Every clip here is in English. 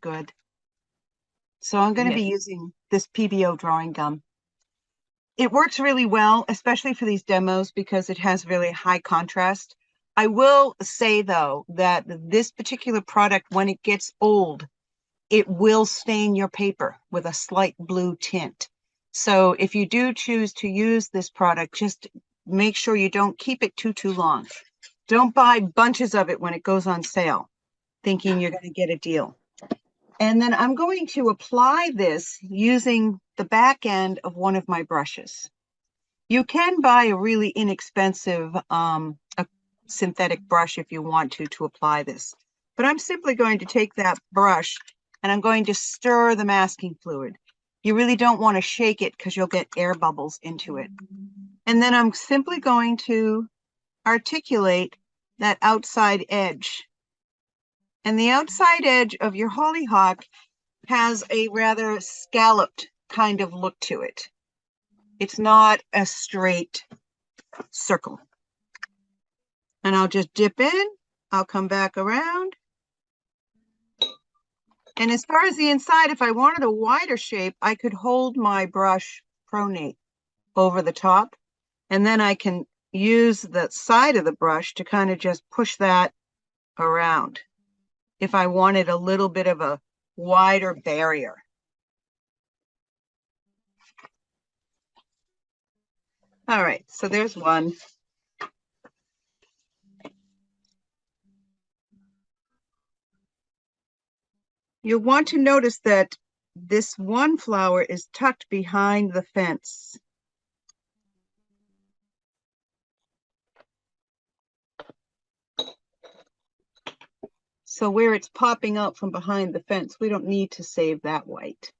good. So I'm going to be Yes. using this PBO drawing gum. It works really well, especially for these demos because it has really high contrast. I will say though that this particular product, when it gets old, it will stain your paper with a slight blue tint. So if you do choose to use this product, just make sure you don't keep it too long. Don't buy bunches of it when it goes on sale, thinking you're going to get a deal. And then I'm going to apply this using the back end of one of my brushes. You can buy a really inexpensive a synthetic brush if you want to apply this. But I'm simply going to take that brush and I'm going to stir the masking fluid. You really don't want to shake it because you'll get air bubbles into it. And then I'm simply going to articulate that outside edge. And the outside edge of your hollyhock has a rather scalloped kind of look to it. It's not a straight circle. And I'll just dip in, I'll come back around. And as far as the inside, if I wanted a wider shape, I could hold my brush pronate over the top, and then I can use the side of the brush to kind of just push that around if I wanted a little bit of a wider barrier. All right, so there's one. You'll want to notice that this one flower is tucked behind the fence. So where it's popping out from behind the fence, we don't need to save that white.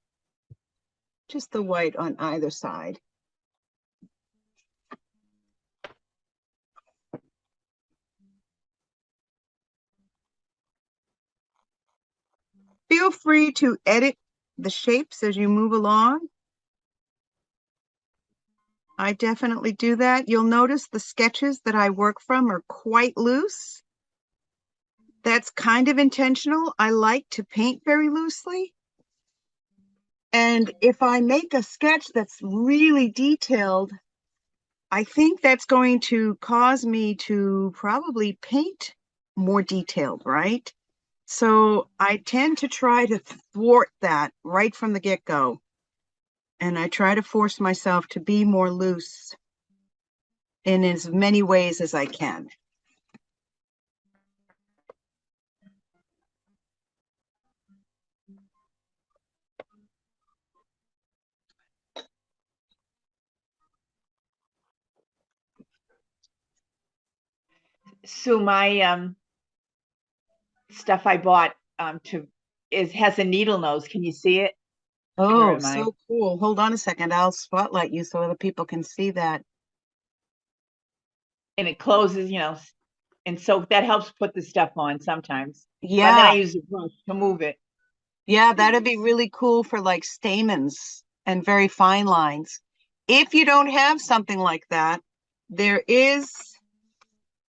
Just the white on either side. Feel free to edit the shapes as you move along. I definitely do that. You'll notice the sketches that I work from are quite loose. That's kind of intentional. I like to paint very loosely. And if I make a sketch that's really detailed, I think that's going to cause me to probably paint more detailed, right? So I tend to try to thwart that right from the get-go. And I try to force myself to be more loose in as many ways as I can. So my stuff I bought has a needle nose. Can you see it? Where Oh, am I? so cool. Hold on a second. I'll spotlight you so other people can see that. And it closes, and so that helps put the stuff on sometimes. But then I Yeah, use a brush to move it. yeah, that'd be really cool for like stamens and very fine lines. If you don't have something like that, there is,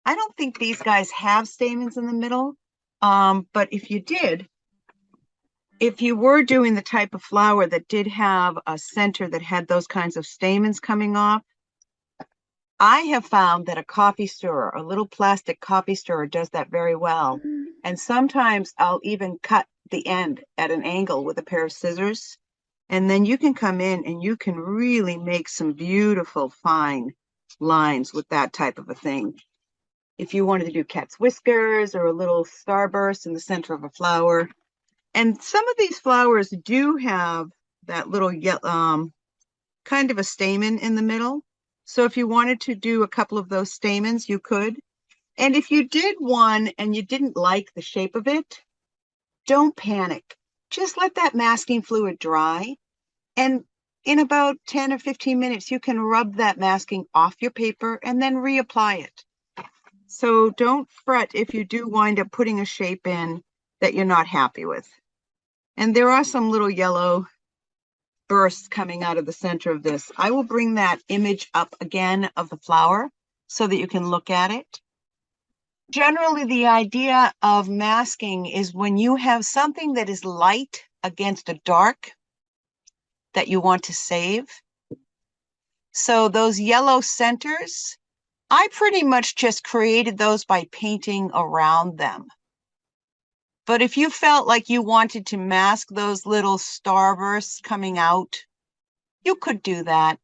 I don't think these guys have stamens in the middle. But if you did, if you were doing the type of flower that did have a center that had those kinds of stamens coming off, I have found that a coffee stirrer, a little plastic coffee stirrer, does that very well. And sometimes I'll even cut the end at an angle with a pair of scissors. And then you can come in and you can really make some beautiful fine lines with that type of a thing. If you wanted to do cat's whiskers or a little starburst in the center of a flower. And some of these flowers do have that little kind of a stamen in the middle. So if you wanted to do a couple of those stamens, you could. And if you did one and you didn't like the shape of it, don't panic. Just let that masking fluid dry. And in about 10 or 15 minutes, you can rub that masking off your paper and then reapply it. So don't fret if you do wind up putting a shape in that you're not happy with. And there are some little yellow bursts coming out of the center of this. I will bring that image up again of the flower so that you can look at it. Generally, the idea of masking is when you have something that is light against a dark that you want to save. So those yellow centers, I pretty much just created those by painting around them. But if you felt like you wanted to mask those little starbursts coming out, you could do that.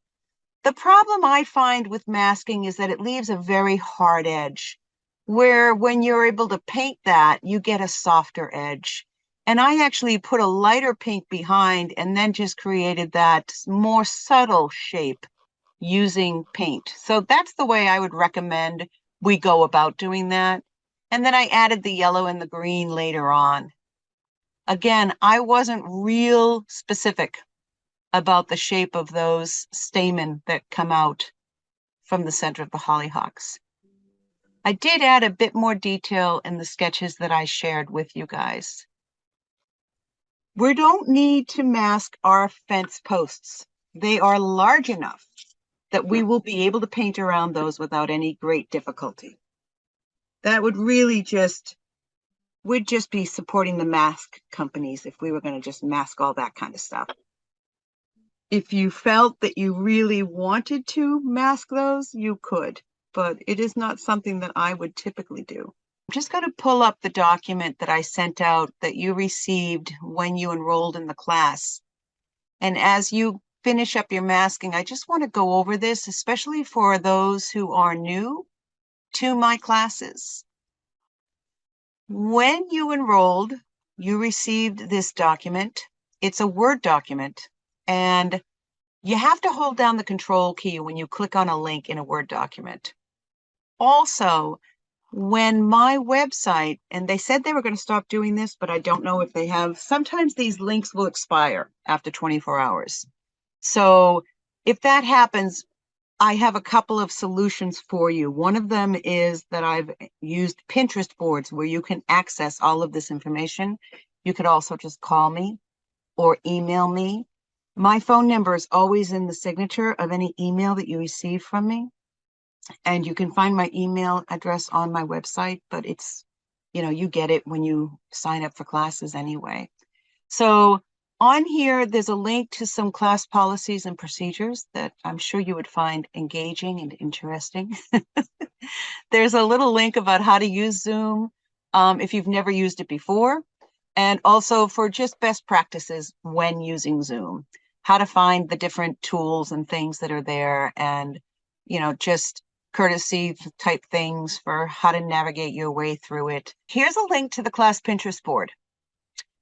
The problem I find with masking is that it leaves a very hard edge, where when you're able to paint that, you get a softer edge. And I actually put a lighter pink behind and then just created that more subtle shape using paint. So that's the way I would recommend we go about doing that. And then I added the yellow and the green later on. Again, I wasn't real specific about the shape of those stamen that come out from the center of the hollyhocks. I did add a bit more detail in the sketches that I shared with you guys. We don't need to mask our fence posts. They are large enough that we will be able to paint around those without any great difficulty. That would really would just be supporting the mask companies if we were going to just mask all that kind of stuff. If you felt that you really wanted to mask those, you could, but it is not something that I would typically do. I'm just going to pull up the document that I sent out that you received when you enrolled in the class. And as you finish up your masking, I just want to go over this, especially for those who are new to my classes. When you enrolled, you received this document. It's a Word document, and you have to hold down the Control key when you click on a link in a Word document. Also, when my website, and they said they were going to stop doing this, but I don't know if they have, sometimes these links will expire after 24 hours. So if that happens, I have a couple of solutions for you. One of them is that I've used Pinterest boards where you can access all of this information. You could also just call me or email me. My phone number is always in the signature of any email that you receive from me. And you can find my email address on my website, but it's, you get it when you sign up for classes anyway. So on here, there's a link to some class policies and procedures that I'm sure you would find engaging and interesting. There's a little link about how to use Zoom if you've never used it before, and also for just best practices when using Zoom, how to find the different tools and things that are there, and just courtesy type things for how to navigate your way through it. Here's a link to the class Pinterest board.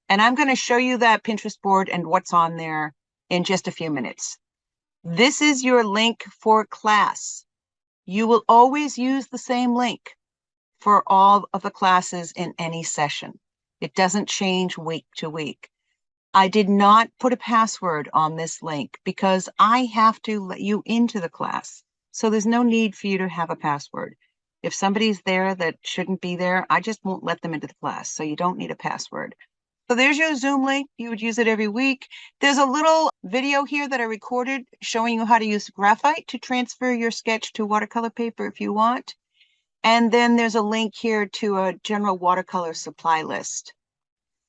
And I'm going to show you that Pinterest board and what's on there in just a few minutes. This is your link for class. You will always use the same link for all of the classes in any session. It doesn't change week to week. I did not put a password on this link because I have to let you into the class. So there's no need for you to have a password. If somebody's there that shouldn't be there, I just won't let them into the class. So you don't need a password. So there's your Zoom link. You would use it every week. There's a little video here that I recorded showing you how to use graphite to transfer your sketch to watercolor paper if you want. And then there's a link here to a general watercolor supply list.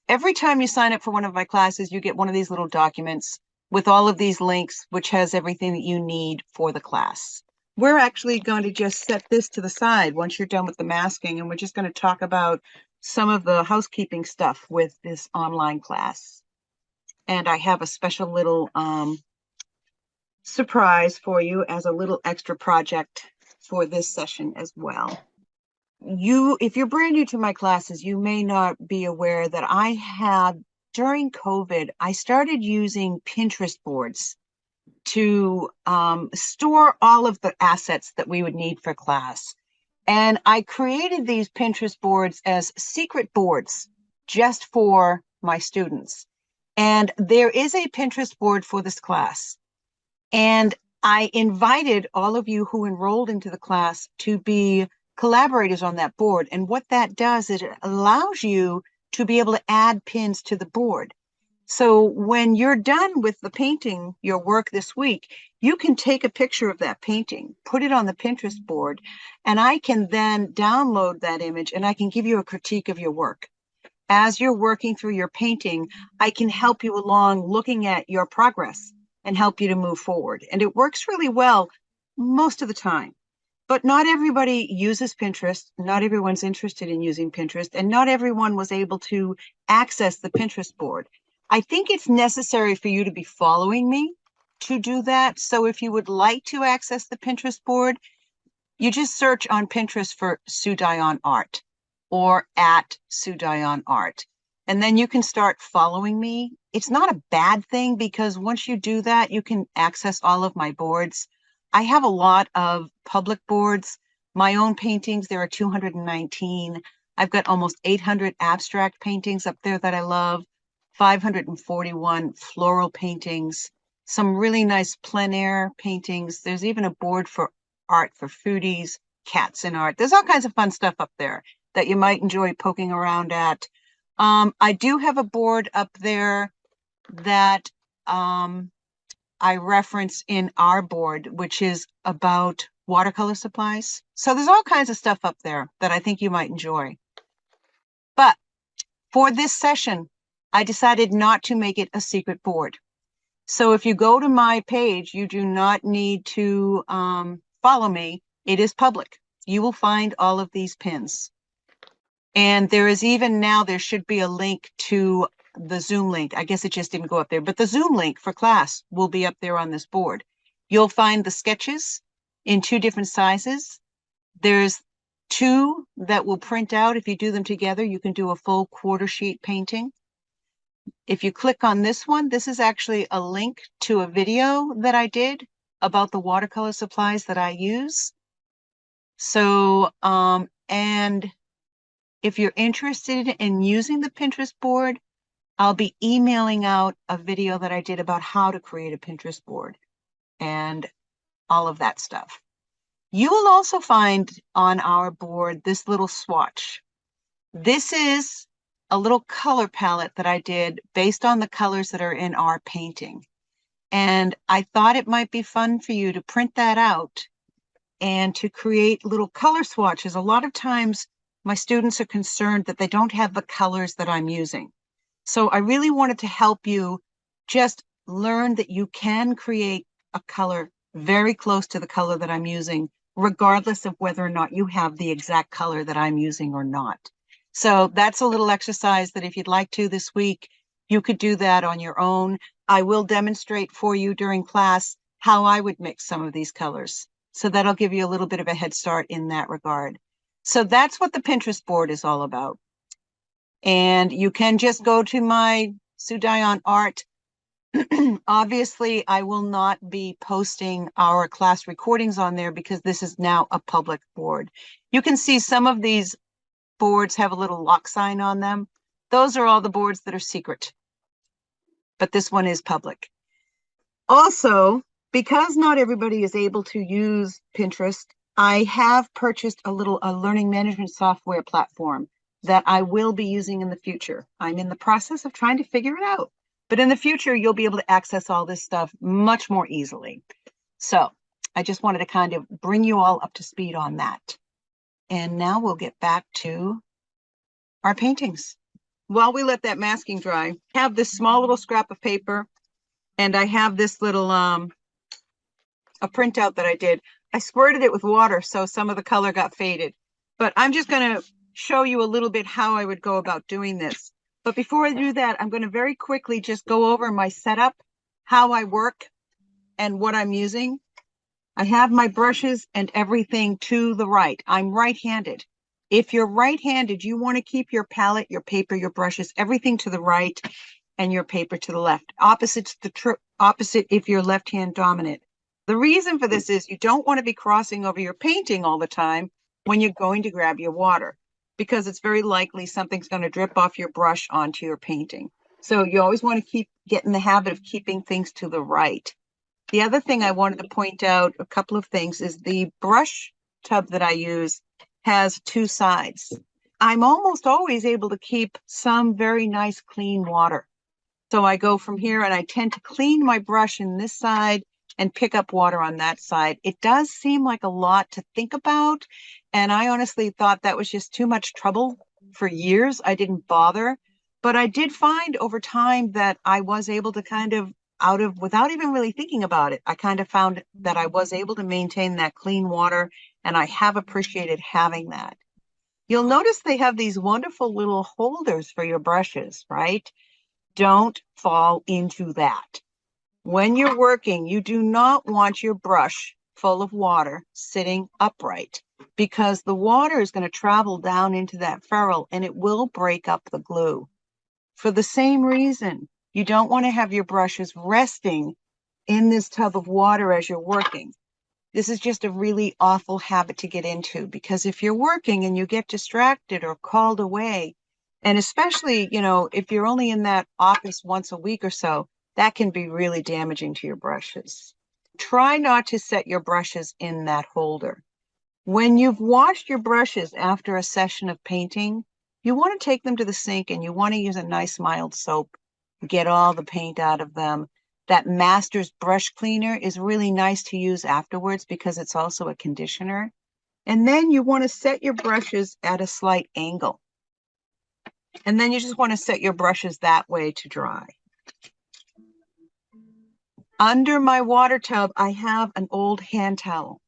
Every time you sign up for one of my classes, you get one of these little documents with all of these links, which has everything that you need for the class. We're actually going to just set this to the side once you're done with the masking, and we're just going to talk about some of the housekeeping stuff with this online class. And I have a special little surprise for you as a little extra project for this session as well. If you're brand new to my classes, you may not be aware that I had, during COVID, I started using Pinterest boards to store all of the assets that we would need for class. And I created these Pinterest boards as secret boards just for my students. And there is a Pinterest board for this class. And I invited all of you who enrolled into the class to be collaborators on that board. And what that does is it allows you to be able to add pins to the board. So when you're done with the painting, your work this week, you can take a picture of that painting, put it on the Pinterest board, and I can then download that image and I can give you a critique of your work. As you're working through your painting, I can help you along looking at your progress and help you to move forward. And it works really well most of the time. But not everybody uses Pinterest. Not everyone's interested in using Pinterest, and not everyone was able to access the Pinterest board. I think it's necessary for you to be following me to do that. So if you would like to access the Pinterest board, you just search on Pinterest for Sue Dion Art or at Sue Dion Art. And then you can start following me. It's not a bad thing because once you do that, you can access all of my boards. I have a lot of public boards, my own paintings. There are 219. I've got almost 800 abstract paintings up there that I love, 541 floral paintings, some really nice plein air paintings. There's even a board for art for foodies, cats in art. There's all kinds of fun stuff up there that you might enjoy poking around at. I do have a board up there that I reference in our board, which is about watercolor supplies. So there's all kinds of stuff up there that I think you might enjoy. But for this session, I decided not to make it a secret board. So if you go to my page, you do not need to follow me. It is public. You will find all of these pins. And there is even now, there should be a link to the Zoom link. I guess it just didn't go up there, but the Zoom link for class will be up there on this board. You'll find the sketches in 2 different sizes. There's 2 that will print out. If you do them together, you can do a full quarter sheet painting. If you click on this one, this is actually a link to a video that I did about the watercolor supplies that I use. So, and if you're interested in using the Pinterest board, I'll be emailing out a video that I did about how to create a Pinterest board and all of that stuff. You will also find on our board this little swatch. This is a little color palette that I did based on the colors that are in our painting. And I thought it might be fun for you to print that out and to create little color swatches. A lot of times my students are concerned that they don't have the colors that I'm using. So I really wanted to help you just learn that you can create a color very close to the color that I'm using, regardless of whether or not you have the exact color that I'm using or not. So that's a little exercise that if you'd like to this week, you could do that on your own. I will demonstrate for you during class how I would mix some of these colors. So that'll give you a little bit of a head start in that regard. So that's what the Pinterest board is all about. And you can just go to my Sue Dion Art. Obviously, I will not be posting our class recordings on there because this is now a public board. You can see some of these boards have a little lock sign on them. Those are all the boards that are secret, but this one is public. Also, because not everybody is able to use Pinterest, I have purchased a learning management software platform that I will be using in the future. I'm in the process of trying to figure it out, but in the future, you'll be able to access all this stuff much more easily. So I just wanted to kind of bring you all up to speed on that. And now we'll get back to our paintings. While we let that masking dry, I have this small little scrap of paper, and I have this little a printout that I did. I squirted it with water, so some of the color got faded. But I'm just going to show you a little bit how I would go about doing this. But before I do that, I'm going to very quickly just go over my setup, how I work, and what I'm using. I have my brushes and everything to the right. I'm right-handed. If you're right-handed, you want to keep your palette, your paper, your brushes, everything to the right and your paper to the left. Opposite if you're left-hand dominant. The reason for this is you don't want to be crossing over your painting all the time when you're going to grab your water, because it's very likely something's going to drip off your brush onto your painting. So you always want to get in the habit of keeping things to the right. The other thing I wanted to point out, a couple of things, is the brush tub that I use has 2 sides. I'm almost always able to keep some very nice clean water. So I go from here and I tend to clean my brush in this side and pick up water on that side. It does seem like a lot to think about. And I honestly thought that was just too much trouble for years. I didn't bother. But I did find over time that I was able to kind of without even really thinking about it, I kind of found that I was able to maintain that clean water, and I have appreciated having that. You'll notice they have these wonderful little holders for your brushes, right? Don't fall into that. When you're working, you do not want your brush full of water sitting upright, because the water is going to travel down into that ferrule and it will break up the glue. For the same reason, you don't want to have your brushes resting in this tub of water as you're working. This is just a really awful habit to get into, because if you're working and you get distracted or called away, and especially, if you're only in that office once a week or so, that can be really damaging to your brushes. Try not to set your brushes in that holder. When you've washed your brushes after a session of painting, you want to take them to the sink and you want to use a nice mild soap, get all the paint out of them. That Master's brush cleaner is really nice to use afterwards because it's also a conditioner. And then you want to set your brushes at a slight angle. And then you just want to set your brushes that way to dry. Under my water tub, I have an old hand towel.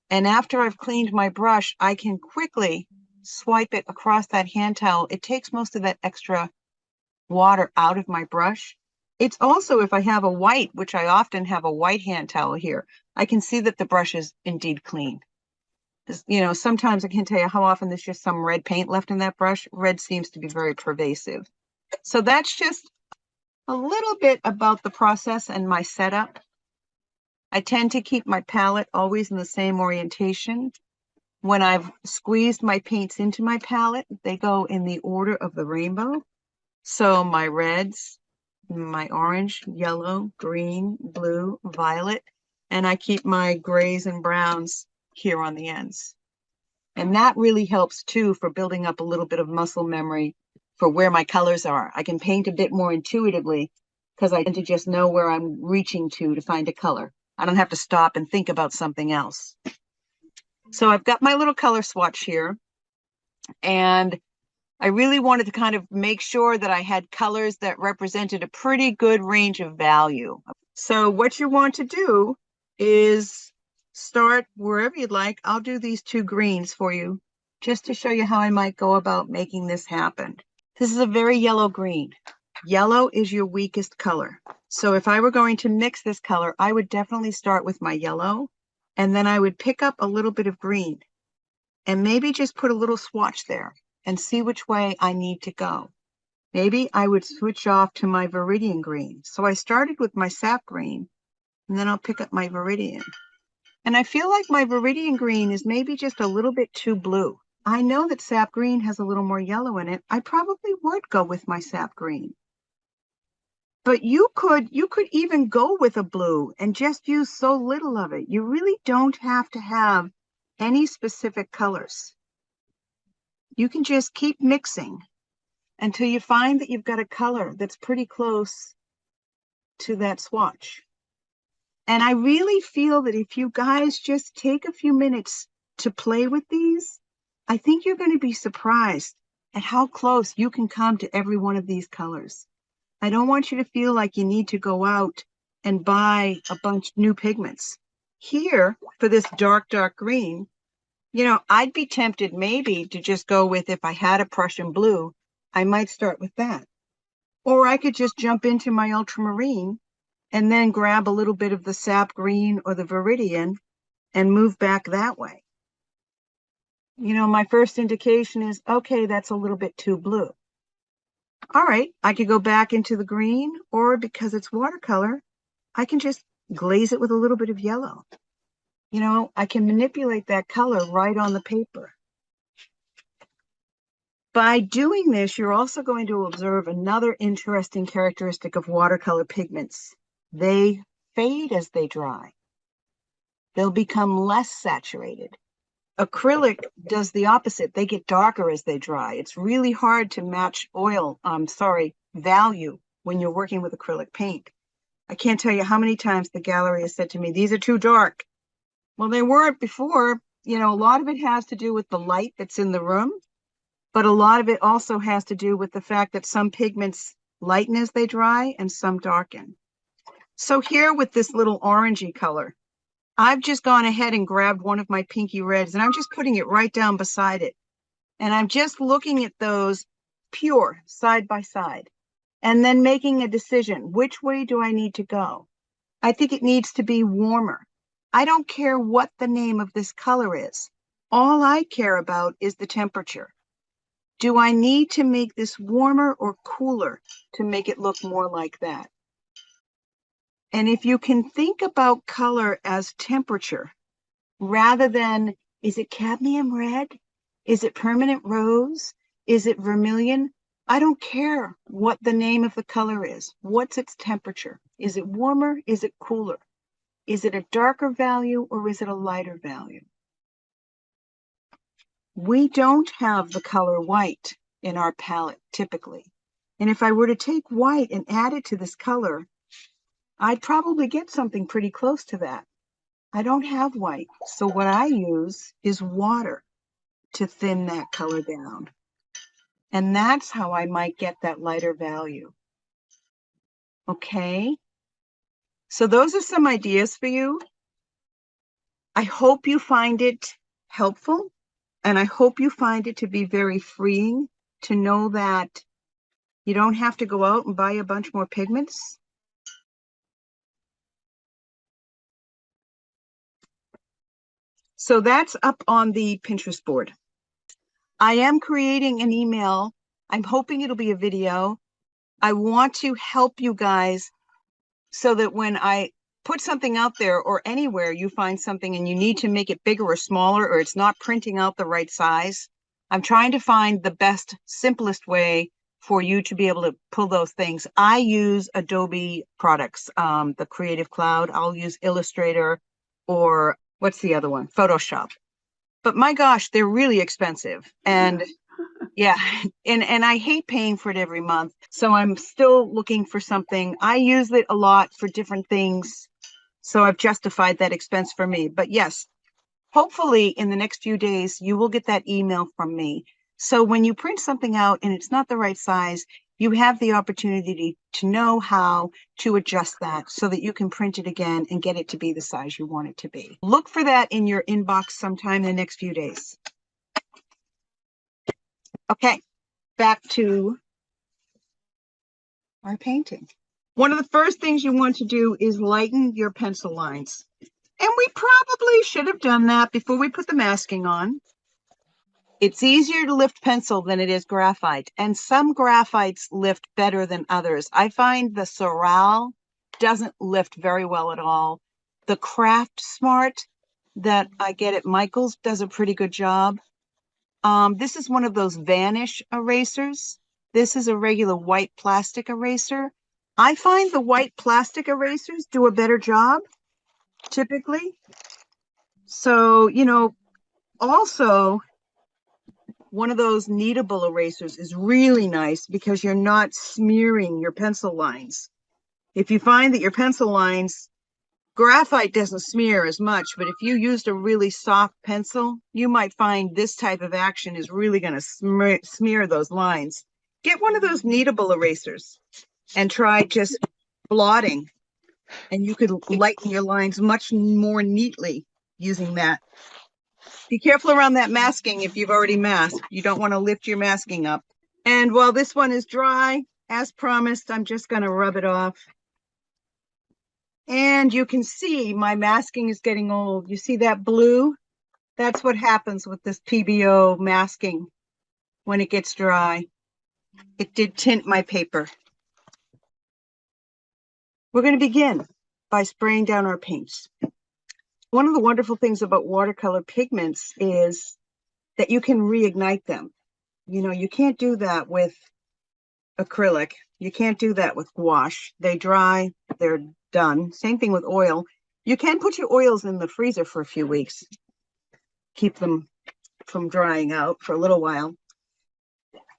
And after I've cleaned my brush, I can quickly swipe it across that hand towel. It takes most of that extra water out of my brush. It's also, if I have a white, which I often have a white hand towel here, I can see that the brush is indeed clean. Sometimes I can't tell you how often there's just some red paint left in that brush. Red seems to be very pervasive. So that's just a little bit about the process and my setup. I tend to keep my palette always in the same orientation. When I've squeezed my paints into my palette, they go in the order of the rainbow. So my reds, my orange, yellow, green, blue, violet, and I keep my grays and browns here on the ends. And that really helps too for building up a little bit of muscle memory for where my colors are. I can paint a bit more intuitively because I tend to just know where I'm reaching to find a color. I don't have to stop and think about something else. So I've got my little color swatch here, and I really wanted to kind of make sure that I had colors that represented a pretty good range of value. So what you want to do is start wherever you'd like. I'll do these two greens for you just to show you how I might go about making this happen. This is a very yellow green. Yellow is your weakest color. So if I were going to mix this color, I would definitely start with my yellow, and then I would pick up a little bit of green and maybe just put a little swatch there and see which way I need to go. Maybe I would switch off to my Viridian green. So I started with my sap green, and then I'll pick up my Viridian. And I feel like my Viridian green is maybe just a little bit too blue. I know that sap green has a little more yellow in it. I probably would go with my sap green. But you could even go with a blue and just use so little of it. You really don't have to have any specific colors. You can just keep mixing until you find that you've got a color that's pretty close to that swatch. And I really feel that if you guys just take a few minutes to play with these, I think you're going to be surprised at how close you can come to every one of these colors. I don't want you to feel like you need to go out and buy a bunch of new pigments. Here, for this dark, dark green, I'd be tempted maybe to just go with, if I had a Prussian blue, I might start with that. Or I could just jump into my ultramarine and then grab a little bit of the sap green or the Viridian and move back that way. My first indication is, okay, that's a little bit too blue. All right, I could go back into the green, or because it's watercolor, I can just glaze it with a little bit of yellow. I can manipulate that color right on the paper. By doing this, you're also going to observe another interesting characteristic of watercolor pigments. They fade as they dry. They'll become less saturated. Acrylic does the opposite. They get darker as they dry. It's really hard to match value when you're working with acrylic paint. I can't tell you how many times the gallery has said to me, these are too dark. Well, they weren't before. You know, a lot of it has to do with the light that's in the room, but a lot of it also has to do with the fact that some pigments lighten as they dry and some darken. So here with this little orangey color, I've just gone ahead and grabbed one of my pinky reds and I'm just putting it right down beside it. And I'm just looking at those pure side by side and then making a decision. Which way do I need to go? I think it needs to be warmer. I don't care what the name of this color is. All I care about is the temperature. Do I need to make this warmer or cooler to make it look more like that? And if you can think about color as temperature, rather than, is it cadmium red? Is it permanent rose? Is it vermilion? I don't care what the name of the color is. What's its temperature? Is it warmer? Is it cooler? Is it a darker value or is it a lighter value? We don't have the color white in our palette typically. And if I were to take white and add it to this color, I'd probably get something pretty close to that. I don't have white. So what I use is water to thin that color down. And that's how I might get that lighter value. Okay. So those are some ideas for you. I hope you find it helpful. And I hope you find it to be very freeing to know that you don't have to go out and buy a bunch more pigments. So that's up on the Pinterest board. I am creating an email. I'm hoping it'll be a video. I want to help you guys so that when I put something out there or anywhere you find something and you need to make it bigger or smaller or it's not printing out the right size, I'm trying to find the best, simplest way for you to be able to pull those things. I use Adobe products, the Creative Cloud. I'll use Illustrator or what's the other one? Photoshop. But my gosh, they're really expensive. And yeah, and I hate paying for it every month. So I'm still looking for something. I use it a lot for different things. So I've justified that expense for me. But yes, hopefully in the next few days, you will get that email from me. So when you print something out and it's not the right size, you have the opportunity to know how to adjust that so that you can print it again and get it to be the size you want it to be. Look for that in your inbox sometime in the next few days. Okay, back to our painting. One of the first things you want to do is lighten your pencil lines. And we probably should have done that before we put the masking on. It's easier to lift pencil than it is graphite, and some graphites lift better than others. I find the Soral doesn't lift very well at all. The Craft Smart that I get at Michael's does a pretty good job. This is one of those vanish erasers. This is a regular white plastic eraser. I find the white plastic erasers do a better job, typically. So, you know, also, one of those kneadable erasers is really nice because you're not smearing your pencil lines. If you find that your pencil lines, graphite doesn't smear as much, but if you used a really soft pencil, you might find this type of action is really going to smear those lines. Get one of those kneadable erasers and try just blotting, and you could lighten your lines much more neatly using that. Be careful around that masking if you've already masked. You don't want to lift your masking up. And while this one is dry, as promised, I'm just going to rub it off. And you can see my masking is getting old. You see that blue? That's what happens with this PBO masking when it gets dry. It did tint my paper. We're going to begin by spraying down our paints. One of the wonderful things about watercolor pigments is that you can reignite them. You know, you can't do that with acrylic. You can't do that with gouache. They dry, they're done. Same thing with oil. You can put your oils in the freezer for a few weeks. Keep them from drying out for a little while.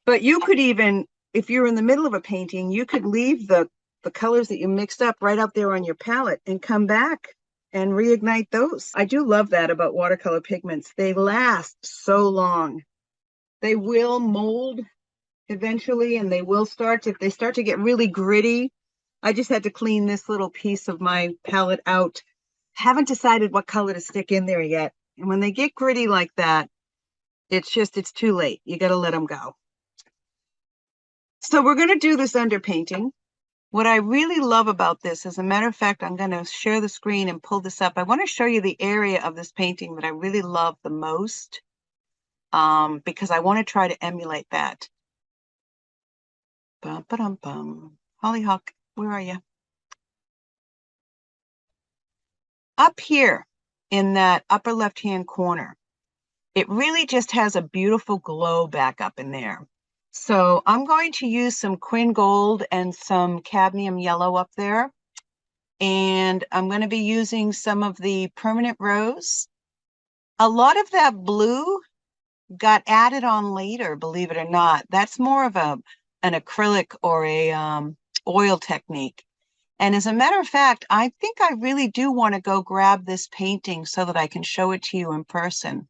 But you could even if you're in the middle of a painting, you could leave the colors that you mixed up right out there on your palette and come back and reignite those. I do love that about watercolor pigments. They last so long. They will mold eventually, and they will start to, if they start to get really gritty. I just had to clean this little piece of my palette out. Haven't decided what color to stick in there yet. And when they get gritty like that, it's too late. You got to let them go. So we're going to do this underpainting. What I really love about this, as a matter of fact, I'm going to share the screen and pull this up. I want to show you the area of this painting that I really love the most, because I want to try to emulate that. Bum, ba-dum, bum. Hollyhock, where are you? Up here in that upper left-hand corner, it really just has a beautiful glow back up in there. So I'm going to use some Quin Gold and some cadmium yellow up there. And I'm going to be using some of the permanent rose. A lot of that blue got added on later, believe it or not. That's more of an acrylic or a oil technique. And as a matter of fact, I think I really do want to go grab this painting so that I can show it to you in person,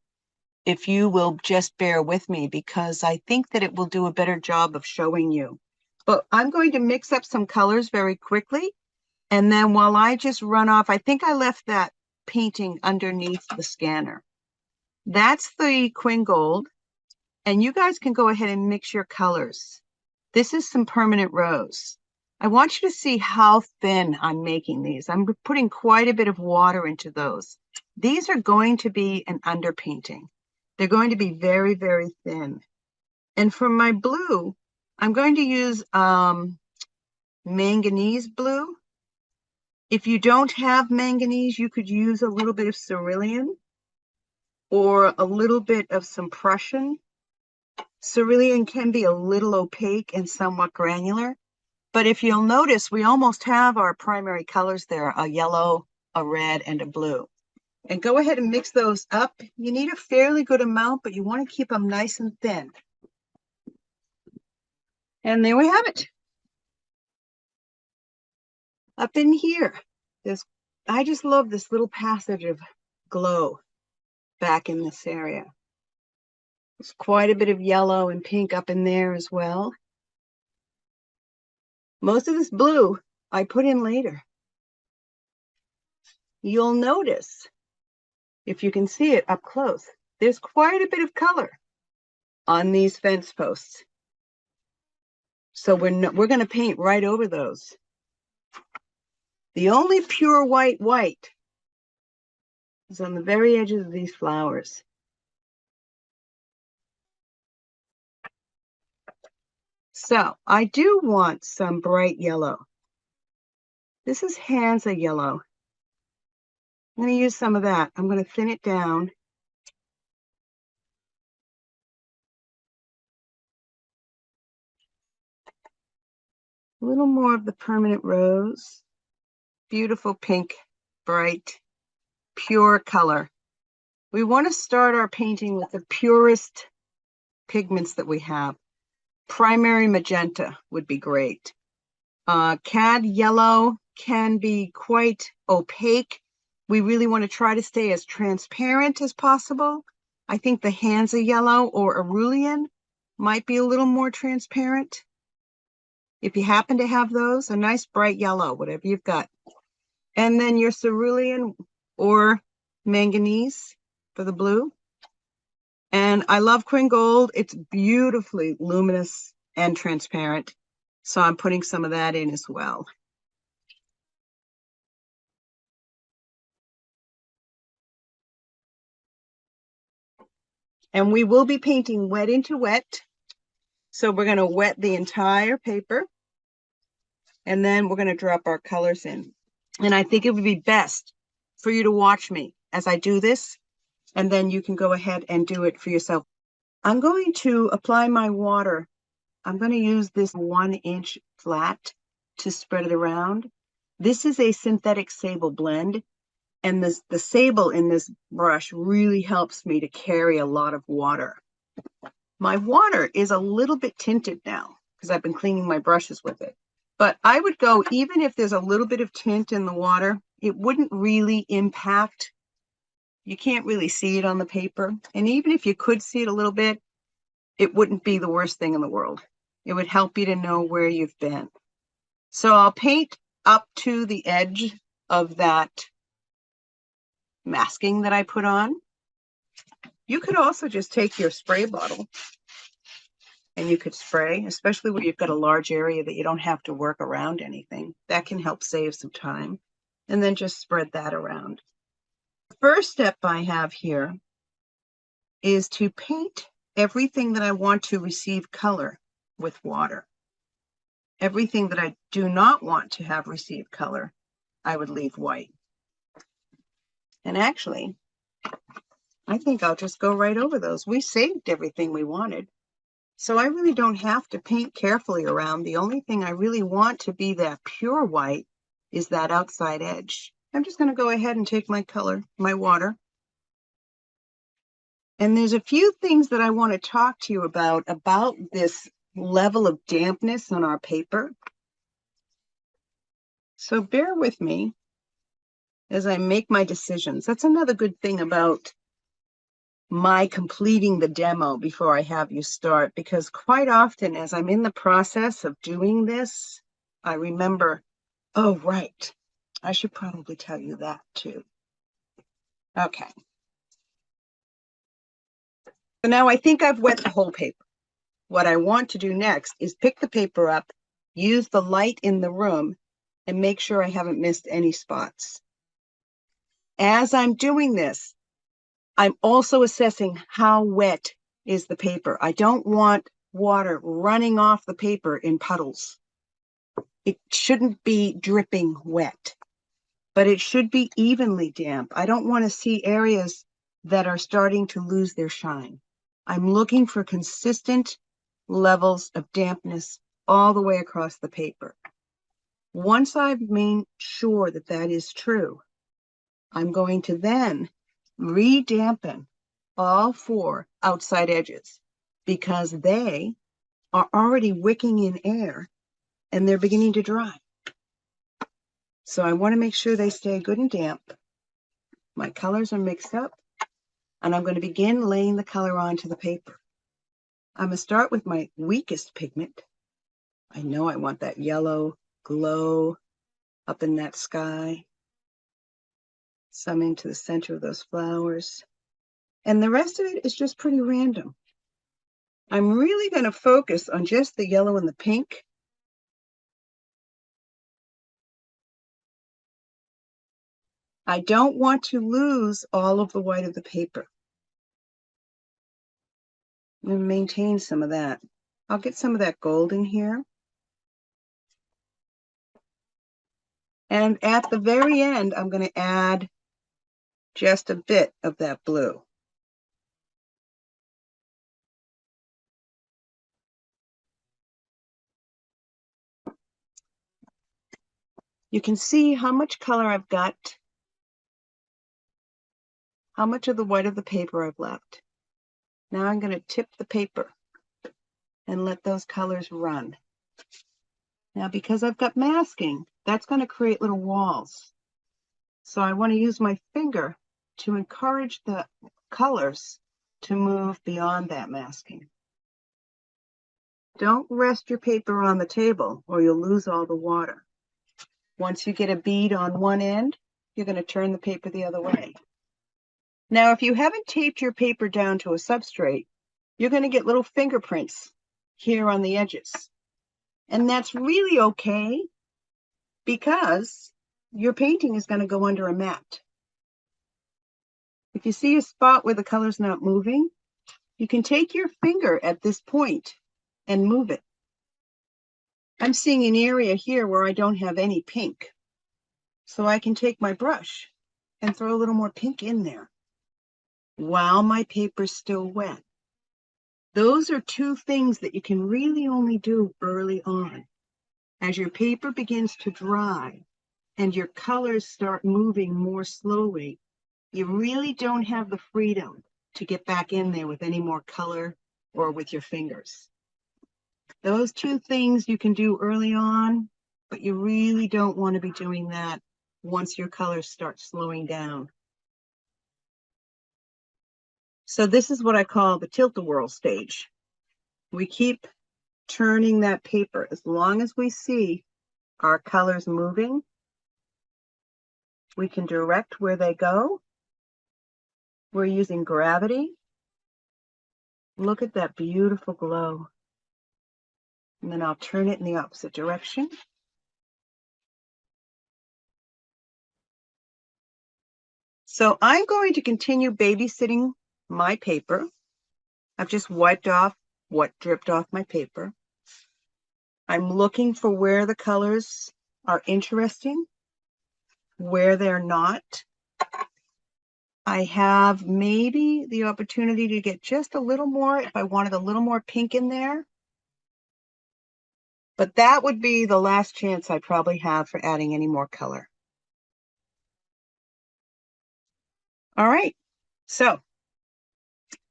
if you will just bear with me, because I think that it will do a better job of showing you. But I'm going to mix up some colors very quickly. And then while I just run off, I think I left that painting underneath the scanner. That's the Quin Gold. And you guys can go ahead and mix your colors. This is some permanent rose. I want you to see how thin I'm making these. I'm putting quite a bit of water into those. These are going to be an underpainting. They're going to be very, very thin. And for my blue, I'm going to use manganese blue. If you don't have manganese, you could use a little bit of cerulean or a little bit of some Prussian. Cerulean can be a little opaque and somewhat granular, but if you'll notice, we almost have our primary colors there, a yellow, a red, and a blue. And go ahead and mix those up. You need a fairly good amount, but you want to keep them nice and thin. And there we have it. Up in here, I just love this little passage of glow back in this area. There's quite a bit of yellow and pink up in there as well. Most of this blue I put in later. You'll notice, if you can see it up close, there's quite a bit of color on these fence posts. So we're going to paint right over those. The only pure white is on the very edges of these flowers. So I do want some bright yellow. This is Hansa yellow. I'm going to use some of that. I'm going to thin it down. A little more of the permanent rose. Beautiful pink, bright, pure color. We want to start our painting with the purest pigments that we have. Primary magenta would be great. Cad yellow can be quite opaque. We really want to try to stay as transparent as possible. I think the Hansa yellow or Arulian might be a little more transparent. If you happen to have those, a nice bright yellow, whatever you've got. And then your cerulean or manganese for the blue. And I love Quin Gold. It's beautifully luminous and transparent. So I'm putting some of that in as well. And we will be painting wet into wet. So we're going to wet the entire paper. And then we're going to drop our colors in. And I think it would be best for you to watch me as I do this. And then you can go ahead and do it for yourself. I'm going to apply my water. I'm going to use this 1-inch flat to spread it around. This is a synthetic sable blend. And the sable in this brush really helps me to carry a lot of water. My water is a little bit tinted now. because I've been cleaning my brushes with it. But I would go, even if there's a little bit of tint in the water, it wouldn't really impact. You can't really see it on the paper. And even if you could see it a little bit, it wouldn't be the worst thing in the world. It would help you to know where you've been. So I'll paint up to the edge of that masking that I put on. You could also just take your spray bottle and you could spray, especially where you've got a large area that you don't have to work around anything. That can help save some time. And then just spread that around. The first step I have here is to paint everything that I want to receive color with water. Everything that I do not want to have receive color, I would leave white. And actually, I think I'll just go right over those. We saved everything we wanted. So I really don't have to paint carefully around. The only thing I really want to be that pure white is that outside edge. I'm just going to go ahead and take my color, my water. And there's a few things that I want to talk to you about this level of dampness on our paper. So bear with me as I make my decisions. That's another good thing about my completing the demo before I have you start, because quite often as I'm in the process of doing this, I remember, oh, right, I should probably tell you that too. Okay. So now I think I've wet the whole paper. What I want to do next is pick the paper up, use the light in the room, and make sure I haven't missed any spots. As I'm doing this, I'm also assessing how wet is the paper. I don't want water running off the paper in puddles. It shouldn't be dripping wet, but it should be evenly damp. I don't want to see areas that are starting to lose their shine. I'm looking for consistent levels of dampness all the way across the paper. Once I've made sure that that is true, I'm going to then re-dampen all 4 outside edges because they are already wicking in air and they're beginning to dry. So I want to make sure they stay good and damp. My colors are mixed up and I'm going to begin laying the color onto the paper. I'm going to start with my weakest pigment. I know I want that yellow glow up in that sky. Some into the center of those flowers. And the rest of it is just pretty random. I'm really going to focus on just the yellow and the pink. I don't want to lose all of the white of the paper. I'm going to maintain some of that. I'll get some of that gold in here. And at the very end, I'm going to add just a bit of that blue. You can see how much color I've got, how much of the white of the paper I've left. Now I'm going to tip the paper and let those colors run. Now, because I've got masking, that's going to create little walls. So I want to use my finger to encourage the colors to move beyond that masking. Don't rest your paper on the table or you'll lose all the water. Once you get a bead on one end, you're going to turn the paper the other way. Now, if you haven't taped your paper down to a substrate, you're going to get little fingerprints here on the edges. And that's really okay because your painting is going to go under a mat. If you see a spot where the color's not moving, you can take your finger at this point and move it. I'm seeing an area here where I don't have any pink. So I can take my brush and throw a little more pink in there while my paper's still wet. Those are 2 things that you can really only do early on. As your paper begins to dry and your colors start moving more slowly, you really don't have the freedom to get back in there with any more color or with your fingers. Those two things you can do early on, but you really don't want to be doing that once your colors start slowing down. So this is what I call the tilt-a-whirl stage. We keep turning that paper as long as we see our colors moving. We can direct where they go. We're using gravity. Look at that beautiful glow. And then I'll turn it in the opposite direction. So I'm going to continue babysitting my paper. I've just wiped off what dripped off my paper. I'm looking for where the colors are interesting, where they're not. I have maybe the opportunity to get just a little more if I wanted a little more pink in there. But that would be the last chance I probably have for adding any more color. All right, so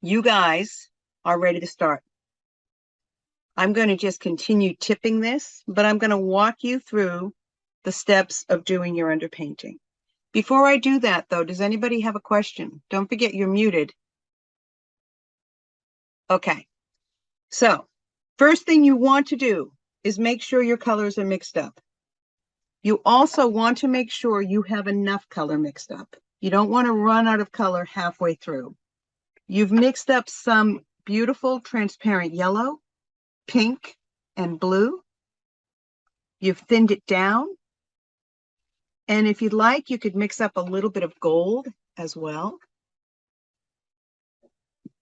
you guys are ready to start. I'm going to just continue tipping this, but I'm going to walk you through the steps of doing your underpainting. Before I do that, though, does anybody have a question? Don't forget you're muted. Okay, so first thing you want to do is make sure your colors are mixed up. You also want to make sure you have enough color mixed up. You don't want to run out of color halfway through. You've mixed up some beautiful transparent yellow, pink, and blue. You've thinned it down. And if you'd like, you could mix up a little bit of gold as well.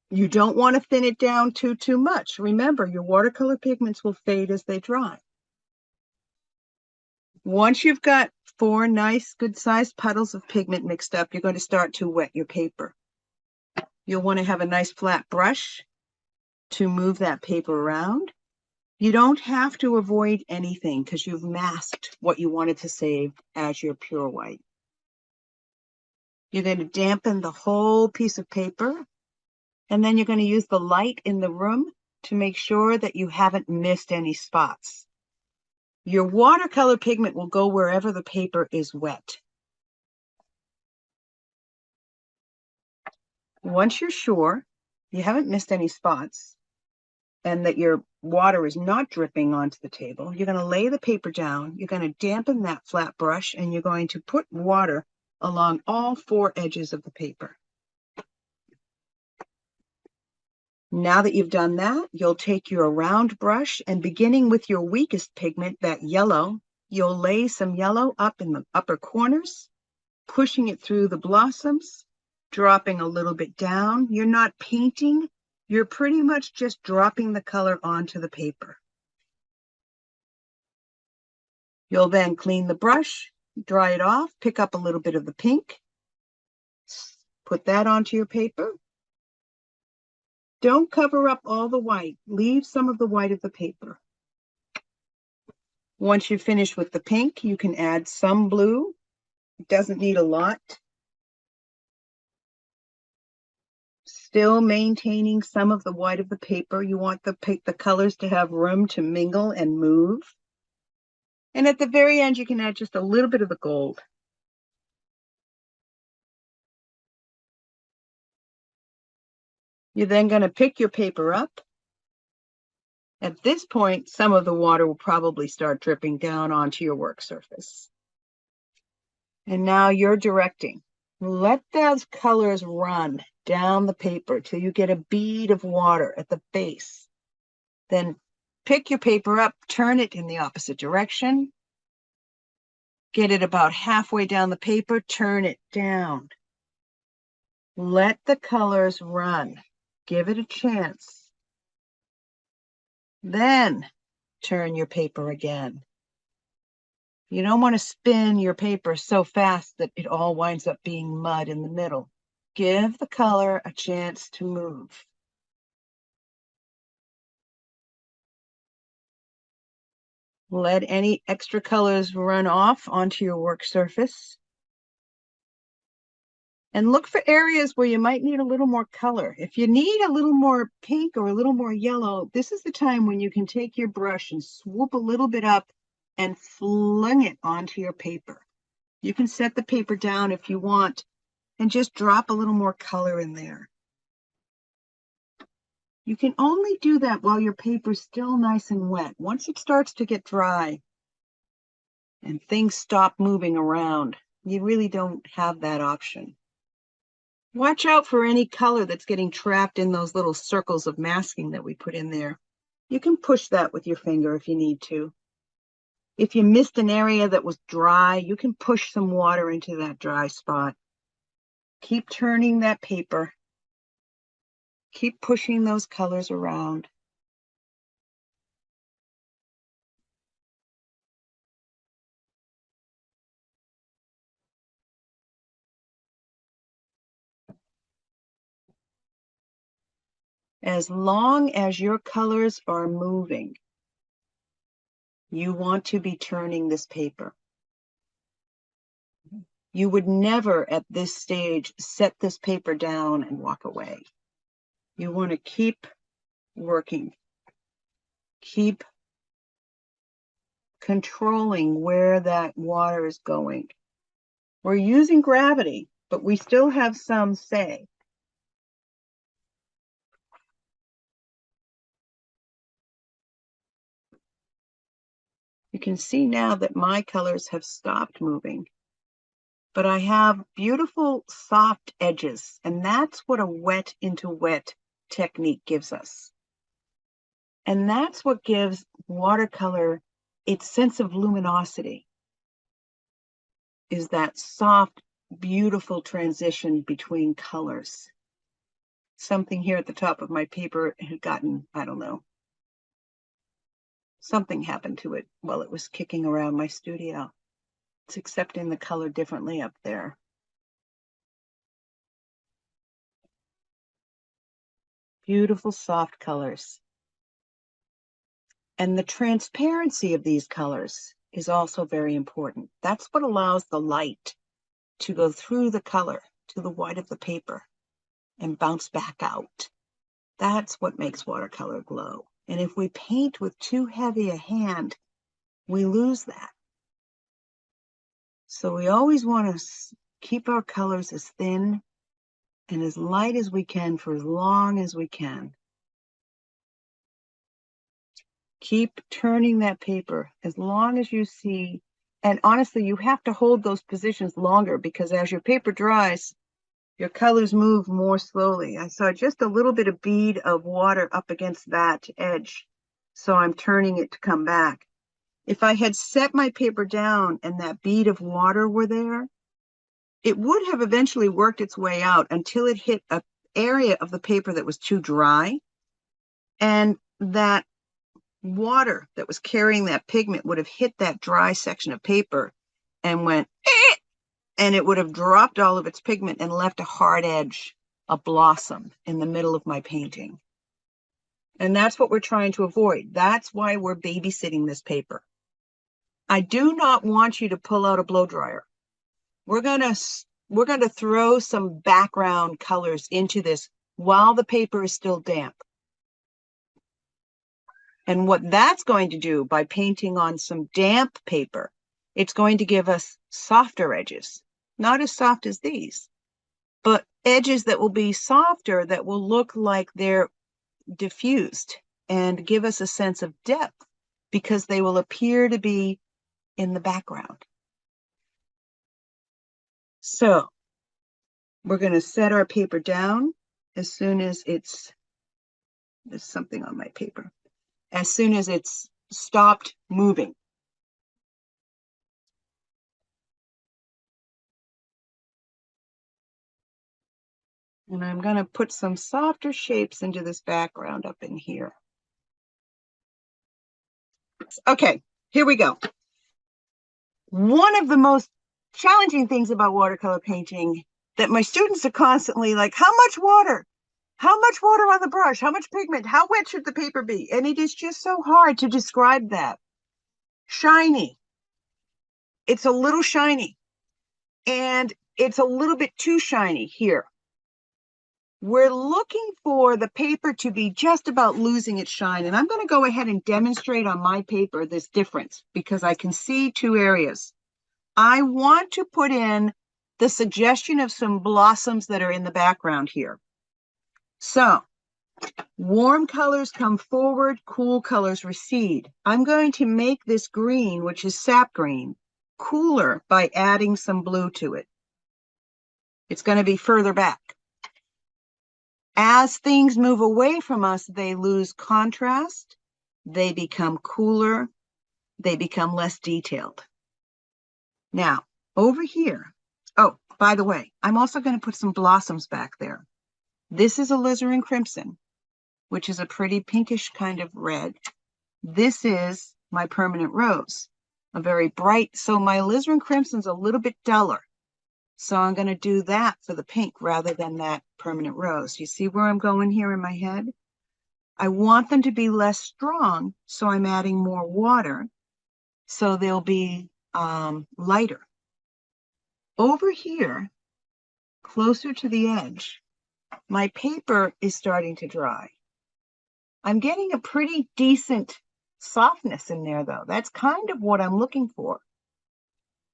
You don't want to thin it down too much. Remember, your watercolor pigments will fade as they dry. Once you've got 4 nice, good-sized puddles of pigment mixed up, you're going to start to wet your paper. You'll want to have a nice flat brush to move that paper around. You don't have to avoid anything because you've masked what you wanted to save as your pure white. You're going to dampen the whole piece of paper, and then you're going to use the light in the room to make sure that you haven't missed any spots. Your watercolor pigment will go wherever the paper is wet. Once you're sure you haven't missed any spots and that your water is not dripping onto the table, you're going to lay the paper down, you're going to dampen that flat brush, and you're going to put water along all 4 edges of the paper. Now that you've done that, you'll take your round brush and beginning with your weakest pigment, that yellow, you'll lay some yellow up in the upper corners, pushing it through the blossoms, dropping a little bit down. You're not painting, you're pretty much just dropping the color onto the paper. You'll then clean the brush, dry it off, pick up a little bit of the pink, put that onto your paper. Don't cover up all the white. Leave some of the white of the paper. Once you're finished with the pink, you can add some blue. It doesn't need a lot. Still maintaining some of the white of the paper. You want the colors to have room to mingle and move. And at the very end, you can add just a little bit of the gold. You're then going to pick your paper up. At this point, some of the water will probably start dripping down onto your work surface. And now you're directing. Let those colors run down the paper till you get a bead of water at the base. Then pick your paper up, turn it in the opposite direction. Get it about halfway down the paper, turn it down. Let the colors run. Give it a chance. Then turn your paper again. You don't want to spin your paper so fast that it all winds up being mud in the middle. Give the color a chance to move. Let any extra colors run off onto your work surface. And look for areas where you might need a little more color. If you need a little more pink or a little more yellow, this is the time when you can take your brush and swoop a little bit up and fling it onto your paper. You can set the paper down if you want and just drop a little more color in there. You can only do that while your paper's still nice and wet. Once it starts to get dry and things stop moving around, you really don't have that option. Watch out for any color that's getting trapped in those little circles of masking that we put in there. You can push that with your finger if you need to. If you missed an area that was dry, you can push some water into that dry spot. Keep turning that paper. Keep pushing those colors around. As long as your colors are moving, you want to be turning this paper. You would never at this stage set this paper down and walk away. You want to keep working. Keep controlling where that water is going. We're using gravity, but we still have some say. You can see now that my colors have stopped moving, but I have beautiful soft edges, and that's what a wet into wet technique gives us. And that's what gives watercolor its sense of luminosity, is that soft, beautiful transition between colors. Something here at the top of my paper had gotten, I don't know, something happened to it while it was kicking around my studio. It's accepting the color differently up there. Beautiful soft colors. And the transparency of these colors is also very important. That's what allows the light to go through the color to the white of the paper and bounce back out. That's what makes watercolor glow. And if we paint with too heavy a hand, we lose that. So we always want to keep our colors as thin and as light as we can for as long as we can. Keep turning that paper as long as you see, and honestly, you have to hold those positions longer because as your paper dries, your colors move more slowly. I saw just a little bit of bead of water up against that edge, so I'm turning it to come back. If I had set my paper down and that bead of water were there, it would have eventually worked its way out until it hit an area of the paper that was too dry, and that water that was carrying that pigment would have hit that dry section of paper and went, and it would have dropped all of its pigment and left a hard edge, a blossom in the middle of my painting. And that's what we're trying to avoid. That's why we're babysitting this paper. I do not want you to pull out a blow dryer. We're going to throw some background colors into this while the paper is still damp. And what that's going to do by painting on some damp paper, it's going to give us softer edges. Not as soft as these, but edges that will be softer, that will look like they're diffused and give us a sense of depth because they will appear to be in the background. So we're going to set our paper down as soon as there's something on my paper, as soon as it's stopped moving. And I'm going to put some softer shapes into this background up in here. Okay, here we go. One of the most challenging things about watercolor painting that my students are constantly like, how much water? How much water on the brush? How much pigment? How wet should the paper be? And it is just so hard to describe that. Shiny. It's a little shiny. And it's a little bit too shiny here. We're looking for the paper to be just about losing its shine. And I'm going to go ahead and demonstrate on my paper this difference because I can see two areas. I want to put in the suggestion of some blossoms that are in the background here. So warm colors come forward, cool colors recede. I'm going to make this green, which is sap green, cooler by adding some blue to it. It's going to be further back. As things move away from us, they lose contrast, they become cooler, they become less detailed. Now, over here, oh, by the way, I'm also going to put some blossoms back there. This is alizarin crimson, which is a pretty pinkish kind of red. This is my permanent rose, a very bright, so my alizarin crimson's a little bit duller. So I'm going to do that for the pink rather than that permanent rose. You see where I'm going here in my head? I want them to be less strong, so I'm adding more water, so they'll be lighter. Over here, closer to the edge, my paper is starting to dry. I'm getting a pretty decent softness in there, though. That's kind of what I'm looking for.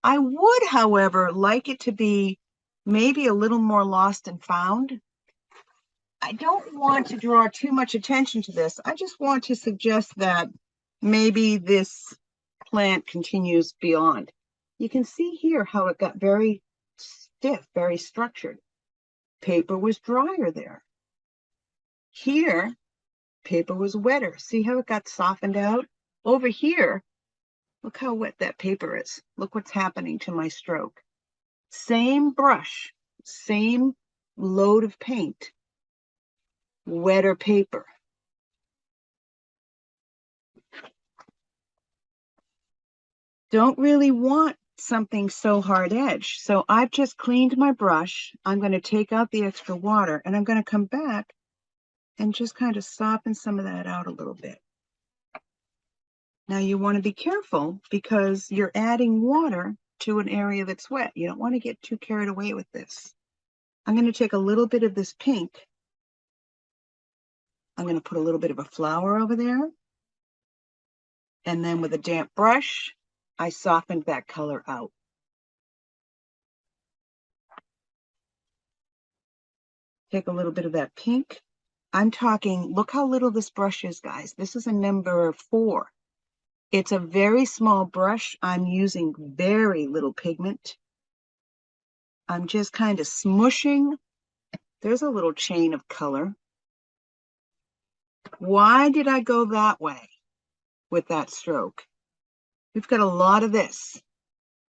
I would, however, like it to be maybe a little more lost and found. I don't want to draw too much attention to this. I just want to suggest that maybe this plant continues beyond. You can see here how it got very stiff, very structured. Paper was drier there. Here, paper was wetter. See how it got softened out? Over here, look how wet that paper is. Look what's happening to my stroke. Same brush, same load of paint, wetter paper. Don't really want something so hard edged. So I've just cleaned my brush. I'm going to take out the extra water and I'm going to come back and just kind of soften some of that out a little bit. Now you want to be careful because you're adding water to an area that's wet. You don't want to get too carried away with this. I'm going to take a little bit of this pink. I'm going to put a little bit of a flower over there. And then with a damp brush, I softened that color out. Take a little bit of that pink. I'm talking, look how little this brush is, guys. This is a number 4. It's a very small brush. I'm using very little pigment. I'm just kind of smushing. There's a little chain of color. Why did I go that way with that stroke? We've got a lot of this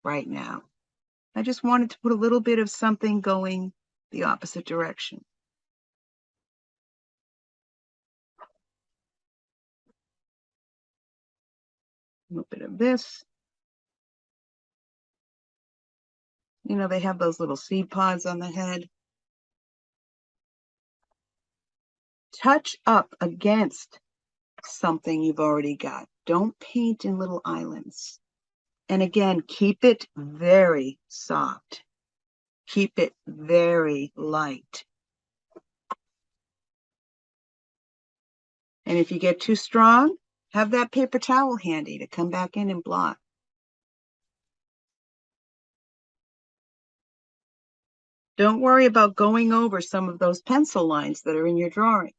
right now. I just wanted to put a little bit of something going the opposite direction. A little bit of this. You know, they have those little seed pods on the head. Touch up against something you've already got. Don't paint in little islands. And again, keep it very soft. Keep it very light. And if you get too strong, have that paper towel handy to come back in and blot. Don't worry about going over some of those pencil lines that are in your drawing.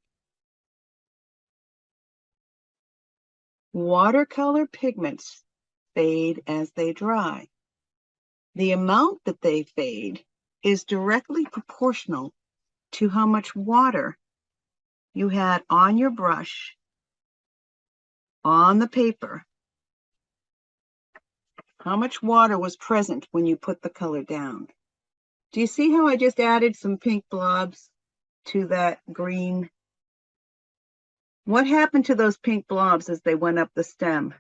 Watercolor pigments fade as they dry. The amount that they fade is directly proportional to how much water you had on your brush, on the paper, how much water was present when you put the color down. Do you see how I just added some pink blobs to that green? What happened to those pink blobs as they went up the stem?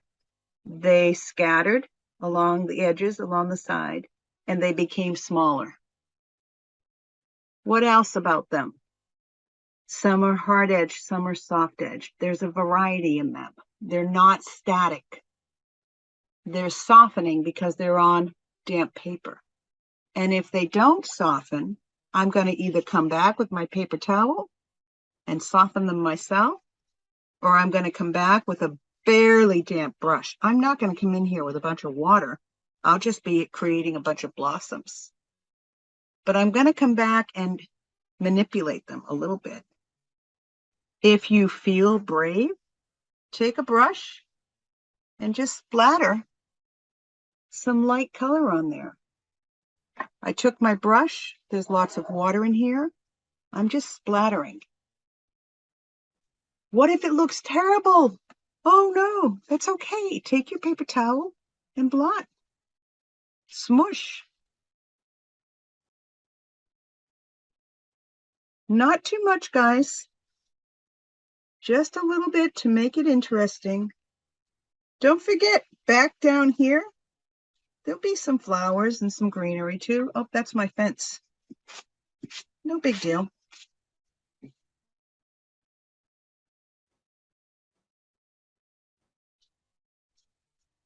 They scattered along the edges, along the side, and they became smaller. What else about them? Some are hard edge, some are soft edge. There's a variety in them. They're not static. They're softening because they're on damp paper. And if they don't soften, I'm going to either come back with my paper towel and soften them myself, or I'm going to come back with a barely damp brush. I'm not going to come in here with a bunch of water. I'll just be creating a bunch of blossoms. But I'm going to come back and manipulate them a little bit. If you feel brave, take a brush and just splatter some light color on there. I took my brush. There's lots of water in here. I'm just splattering. What if it looks terrible? Oh no, that's okay. Take your paper towel and blot. Smush. Not too much, guys. Just a little bit to make it interesting. Don't forget, back down here, there'll be some flowers and some greenery too. Oh, that's my fence. No big deal.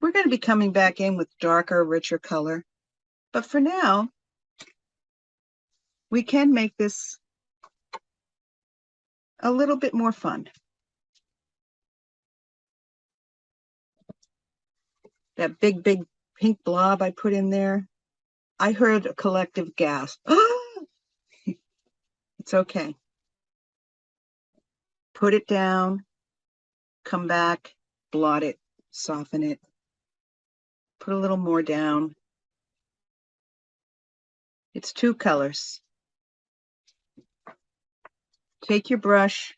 We're going to be coming back in with darker, richer color. But for now, we can make this a little bit more fun. That big, big pink blob I put in there, I heard a collective gasp. It's okay. Put it down, come back, blot it, soften it, put a little more down. It's two colors. Take your brush,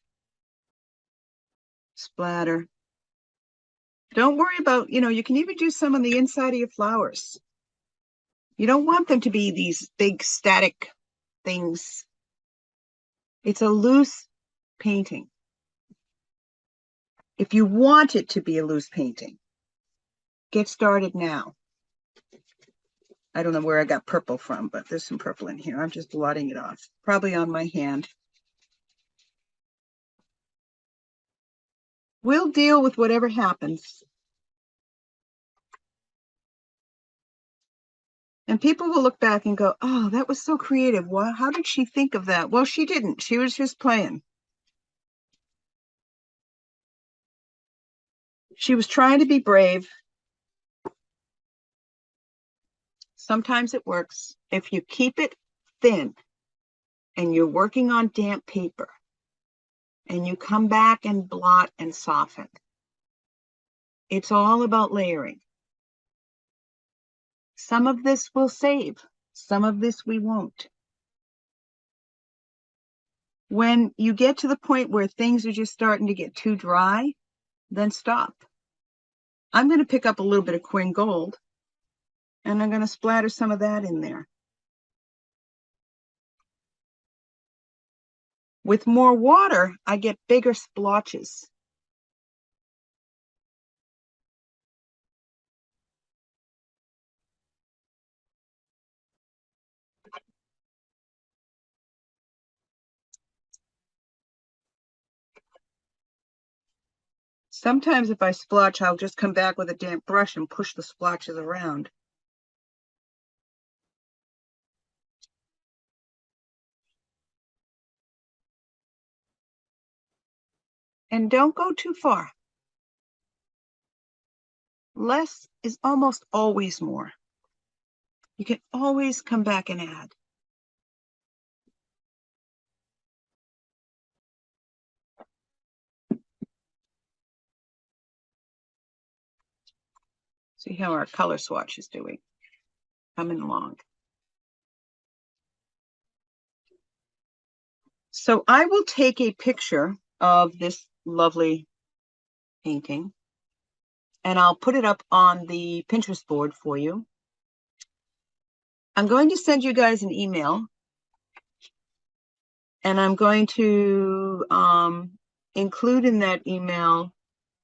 splatter. Don't worry about, you can even do some on the inside of your flowers. You don't want them to be these big static things. It's a loose painting. If you want it to be a loose painting, get started now. I don't know where I got purple from, but there's some purple in here. I'm just blotting it off, probably on my hand. We'll deal with whatever happens. And people will look back and go, oh, that was so creative. Well, how did she think of that? Well, she didn't. She was just playing. She was trying to be brave. Sometimes it works. If you keep it thin and you're working on damp paper and you come back and blot and soften, it's all about layering. Some of this we'll save. Some of this we won't. When you get to the point where things are just starting to get too dry, then stop. I'm going to pick up a little bit of Quinn Gold and I'm going to splatter some of that in there. With more water, I get bigger splotches. Sometimes if I splotch, I'll just come back with a damp brush and push the splotches around. And don't go too far. Less is almost always more. You can always come back and add. See how our color swatch is doing. Coming along. So I will take a picture of this lovely painting and I'll put it up on the Pinterest board for you. I'm going to send you guys an email and I'm going to include in that email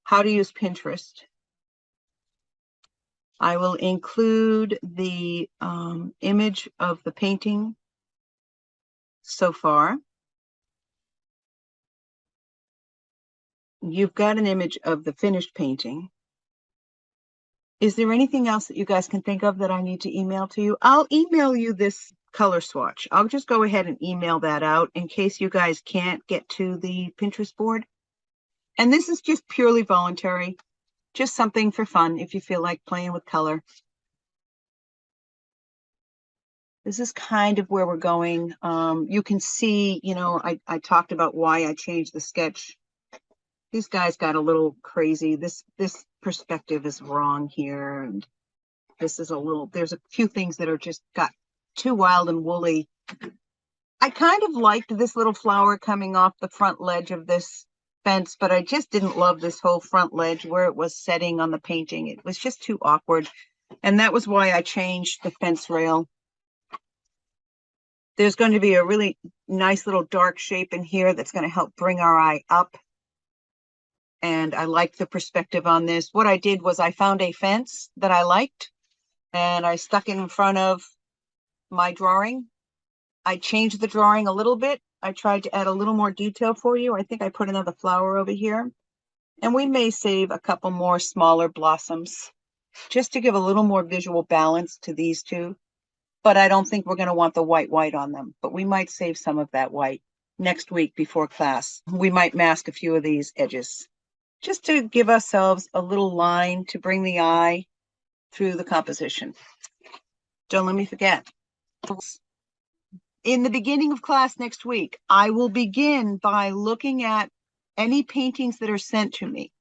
how to use Pinterest. I will include the image of the painting so far. You've got an image of the finished painting. Is there anything else that you guys can think of that I need to email to you? I'll email you this color swatch. I'll just go ahead and email that out in case you guys can't get to the Pinterest board. And this is just purely voluntary, just something for fun if you feel like playing with color. This is kind of where we're going. You can see, you know, I talked about why I changed the sketch. These guys got a little crazy. This perspective is wrong here. And this is a little, there's a few things that are just got too wild and woolly. I kind of liked this little flower coming off the front ledge of this fence, but I just didn't love this whole front ledge where it was setting on the painting. It was just too awkward. And that was why I changed the fence rail. There's going to be a really nice little dark shape in here that's going to help bring our eye up. And I like the perspective on this. What I did was I found a fence that I liked and I stuck it in front of my drawing. I changed the drawing a little bit. I tried to add a little more detail for you. I think I put another flower over here. And we may save a couple more smaller blossoms just to give a little more visual balance to these two. But I don't think we're going to want the white on them. But we might save some of that white next week before class. We might mask a few of these edges just to give ourselves a little line to bring the eye through the composition. Don't let me forget. In the beginning of class next week, I will begin by looking at any paintings that are sent to me.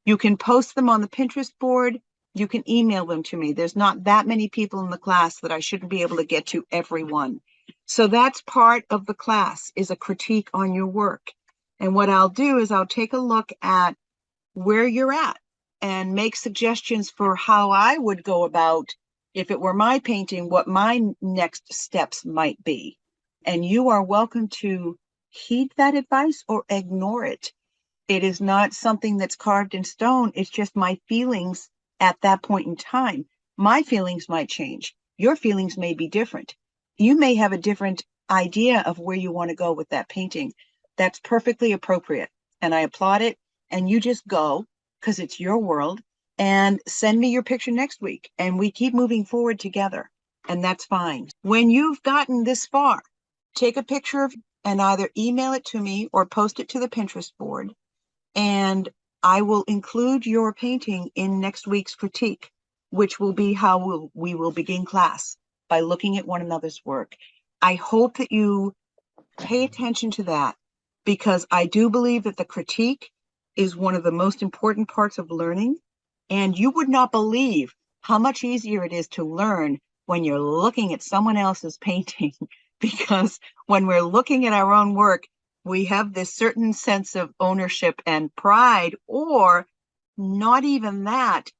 You can post them on the Pinterest board. You can email them to me. There's not that many people in the class that I shouldn't be able to get to everyone. So that's part of the class, is a critique on your work. And what I'll do is I'll take a look at where you're at and make suggestions for how I would go about, if it were my painting, what my next steps might be. And you are welcome to heed that advice or ignore it. It is not something that's carved in stone. It's just my feelings at that point in time. My feelings might change. Your feelings may be different. You may have a different idea of where you want to go with that painting. That's perfectly appropriate. And I applaud it. And you just go, because it's your world, and send me your picture next week. And we keep moving forward together. And that's fine. When you've gotten this far, take a picture of and either email it to me or post it to the Pinterest board. And I will include your painting in next week's critique, which will be how we will begin class, by looking at one another's work. I hope that you pay attention to that, because I do believe that the critique is one of the most important parts of learning. And you would not believe how much easier it is to learn when you're looking at someone else's painting, because when we're looking at our own work, we have this certain sense of ownership and pride, or not even that.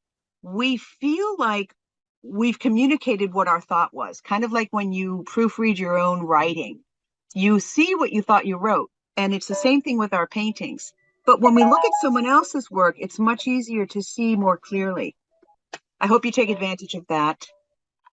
We feel like we've communicated what our thought was, kind of like when you proofread your own writing. You see what you thought you wrote, and it's the same thing with our paintings. But when we look at someone else's work, it's much easier to see more clearly. I hope you take advantage of that.